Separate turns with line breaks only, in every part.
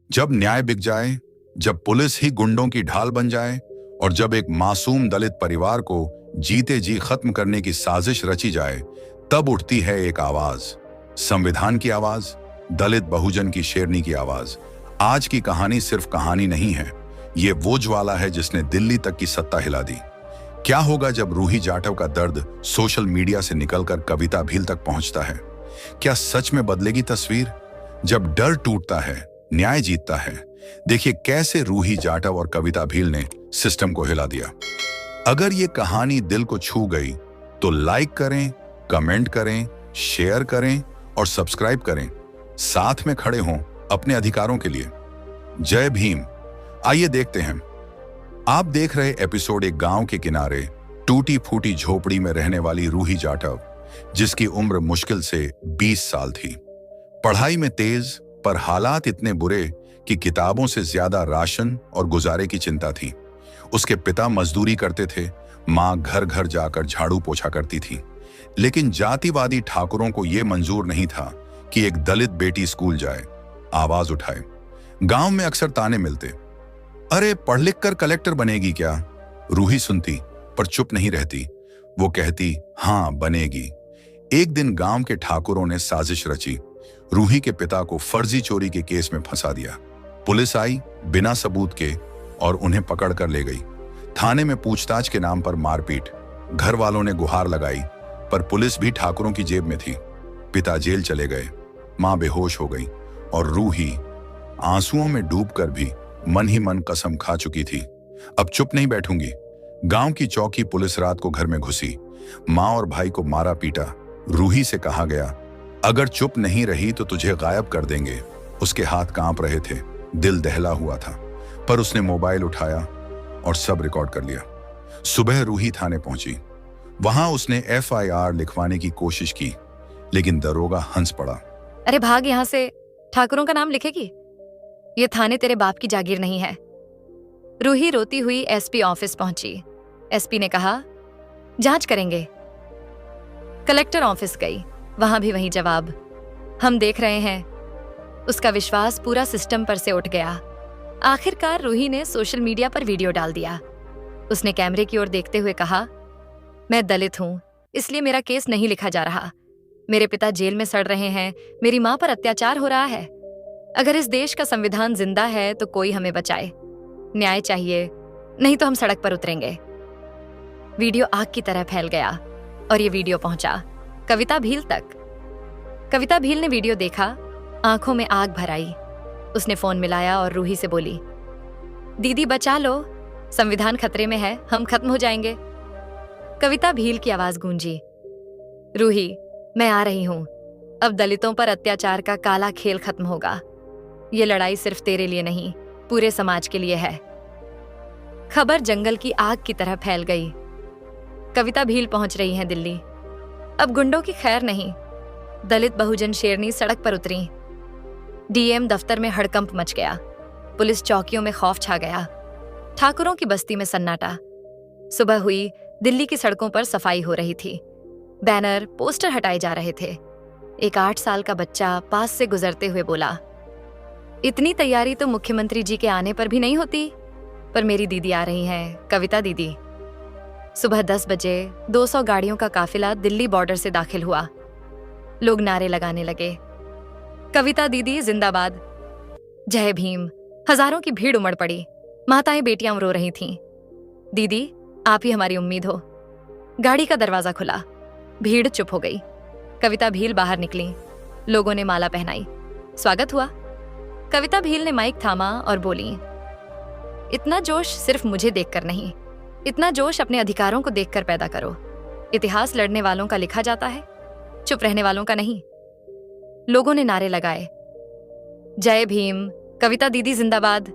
जब न्याय बिक जाए, जब पुलिस ही गुंडों की ढाल बन जाए और जब एक मासूम दलित परिवार को जीते जी खत्म करने की साजिश रची जाए, तब उठती है एक आवाज, संविधान की आवाज, दलित बहुजन की शेरनी की आवाज। आज की कहानी सिर्फ कहानी नहीं है, ये वो ज्वाला है जिसने दिल्ली तक की सत्ता हिला दी। क्या होगा जब रूही जाटव का दर्द सोशल मीडिया से निकलकर कविता भील तक पहुंचता है? क्या सच में बदलेगी तस्वीर? जब डर टूटता है, न्याय जीतता है। देखिए कैसे रूही जाटव और कविता भील ने सिस्टम को हिला दिया। अगर ये कहानी दिल को छू गई तो लाइक करें, कमेंट करें, शेयर करें और सब्सक्राइब करें। साथ में खड़े हों अपने अधिकारों के लिए। जय भीम। आइए देखते हैं। आप देख रहे एपिसोड एक गांव के किनारे टूटी फूटी झोपड़ी में रहने वाली रूही जाटव, जिसकी उम्र मुश्किल से 20 साल थी। पढ़ाई में तेज, पर हालात इतने बुरे कि किताबों से ज्यादा राशन और गुजारे की चिंता थी। उसके पिता मजदूरी करते थे, मां घर घर जाकर झाड़ू पोछा करती थी। लेकिन जातिवादी ठाकुरों को यह मंजूर नहीं था कि एक दलित बेटी स्कूल जाए, आवाज उठाए। गांव में अक्सर ताने मिलते, अरे पढ़ लिख कर कलेक्टर बनेगी क्या? रूही सुनती पर चुप नहीं रहती। वो कहती, हां बनेगी। एक दिन गांव के ठाकुरों ने साजिश रची, रूही के पिता को फर्जी चोरी के केस में फंसा दिया। पुलिस आई बिना सबूत के और उन्हें पकड़ कर ले गई। थाने में पूछताछ के नाम पर मारपीट। घर वालों ने गुहार लगाई, पर पुलिस भी ठाकुरों की जेब में थी। पिता जेल चले गए, मां बेहोश हो गई और रूही आंसुओं में डूबकर भी मन ही मन कसम खा चुकी थी, अब चुप नहीं बैठूंगी। गांव की चौकी पुलिस रात को घर में घुसी, मां और भाई को मारा पीटा। रूही से कहा गया, अगर चुप नहीं रही तो तुझे गायब कर देंगे। उसके हाथ कांप रहे थे, दिल दहला हुआ था, पर उसने मोबाइल उठाया और सब रिकॉर्ड कर लिया। सुबह रूही थाने पहुंची। वहां उसने FIR लिखवाने की कोशिश की, लेकिन दरोगा हंस पड़ा।
अरे भाग यहाँ से, ठाकुरों का नाम लिखेगी? ये थाने तेरे बाप की जागीर नहीं है। रूही रोती हुई SP ऑफिस पहुंची। SP ने कहा, जांच करेंगे। कलेक्टर ऑफिस गई, वहां भी वही जवाब, हम देख रहे हैं। उसका विश्वास पूरा सिस्टम पर से उठ गया। आखिरकार रूही ने सोशल मीडिया पर वीडियो डाल दिया। उसने कैमरे की ओर देखते हुए कहा, मैं दलित हूं, इसलिए मेरा केस नहीं लिखा जा रहा। मेरे पिता जेल में सड़ रहे हैं, मेरी मां पर अत्याचार हो रहा है। अगर इस देश का संविधान जिंदा है तो कोई हमें बचाए। न्याय चाहिए, नहीं तो हम सड़क पर उतरेंगे। वीडियो आग की तरह फैल गया और ये वीडियो पहुंचा कविता भील तक। कविता भील ने वीडियो देखा, आंखों में आग भर आई। उसने फोन मिलाया और रूही से बोली, दीदी बचा लो, संविधान खतरे में है, हम खत्म हो जाएंगे। कविता भील की आवाज गूंजी, रूही मैं आ रही हूं, अब दलितों पर अत्याचार का काला खेल खत्म होगा। ये लड़ाई सिर्फ तेरे लिए नहीं, पूरे समाज के लिए है। खबर जंगल की आग की तरह फैल गई। कविता भील पहुंच रही हैं दिल्ली। अब गुंडों की खैर नहीं, दलित बहुजन शेरनी सड़क पर उतरी। DM दफ्तर में हड़कंप मच गया, पुलिस चौकियों में खौफ छा गया, ठाकुरों की बस्ती में सन्नाटा। सुबह हुई, दिल्ली की सड़कों पर सफाई हो रही थी, बैनर पोस्टर हटाए जा रहे थे। एक 8 साल का बच्चा पास से गुजरते हुए बोला, इतनी तैयारी तो मुख्यमंत्री जी के आने पर भी नहीं होती, पर मेरी दीदी आ रही हैं, कविता दीदी। सुबह 10 बजे 200 गाड़ियों का काफिला दिल्ली बॉर्डर से दाखिल हुआ। लोग नारे लगाने लगे, कविता दीदी जिंदाबाद, जय भीम। हजारों की भीड़ उमड़ पड़ी, माताएं बेटियां रो रही थीं। दीदी आप ही हमारी उम्मीद हो। गाड़ी का दरवाजा खुला, भीड़ चुप हो गई। कविता भील बाहर निकली, लोगों ने माला पहनाई, स्वागत हुआ। कविता भील ने माइक थामा और बोली, इतना जोश सिर्फ मुझे देखकर नहीं, इतना जोश अपने अधिकारों को देखकर पैदा करो। इतिहास लड़ने वालों का लिखा जाता है, चुप रहने वालों का नहीं। लोगों ने नारे लगाए, जय भीम, कविता दीदी जिंदाबाद।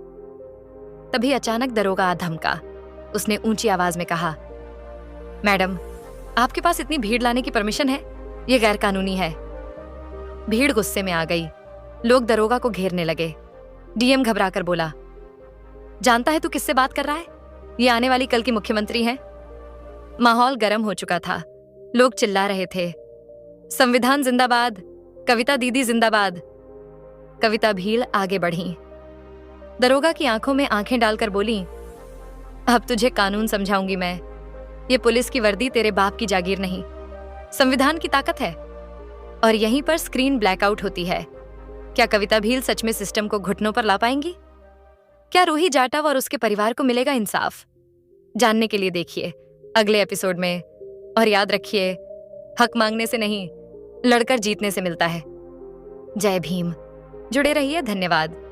तभी अचानक दरोगा धमका। उसने ऊंची आवाज में कहा, मैडम आपके पास इतनी भीड़ लाने की परमिशन है? ये गैर कानूनी है। भीड़ गुस्से में आ गई, लोग दरोगा को घेरने लगे। DM घबराकर बोला, जानता है तू किससे बात कर रहा है? ये आने वाली कल की मुख्यमंत्री हैं। माहौल गर्म हो चुका था, लोग चिल्ला रहे थे, संविधान जिंदाबाद, कविता दीदी जिंदाबाद। कविता भील आगे बढ़ी, दरोगा की आंखों में आंखें डालकर बोली, अब तुझे कानून समझाऊंगी मैं। ये पुलिस की वर्दी तेरे बाप की जागीर नहीं, संविधान की ताकत है। और यहीं पर स्क्रीन ब्लैकआउट होती है। क्या कविता भील सच में सिस्टम को घुटनों पर ला पाएंगी? क्या रूही जाटव और उसके परिवार को मिलेगा इंसाफ? जानने के लिए देखिए अगले एपिसोड में। और याद रखिए, हक मांगने से नहीं, लड़कर जीतने से मिलता है। जय भीम। जुड़े रहिए। धन्यवाद।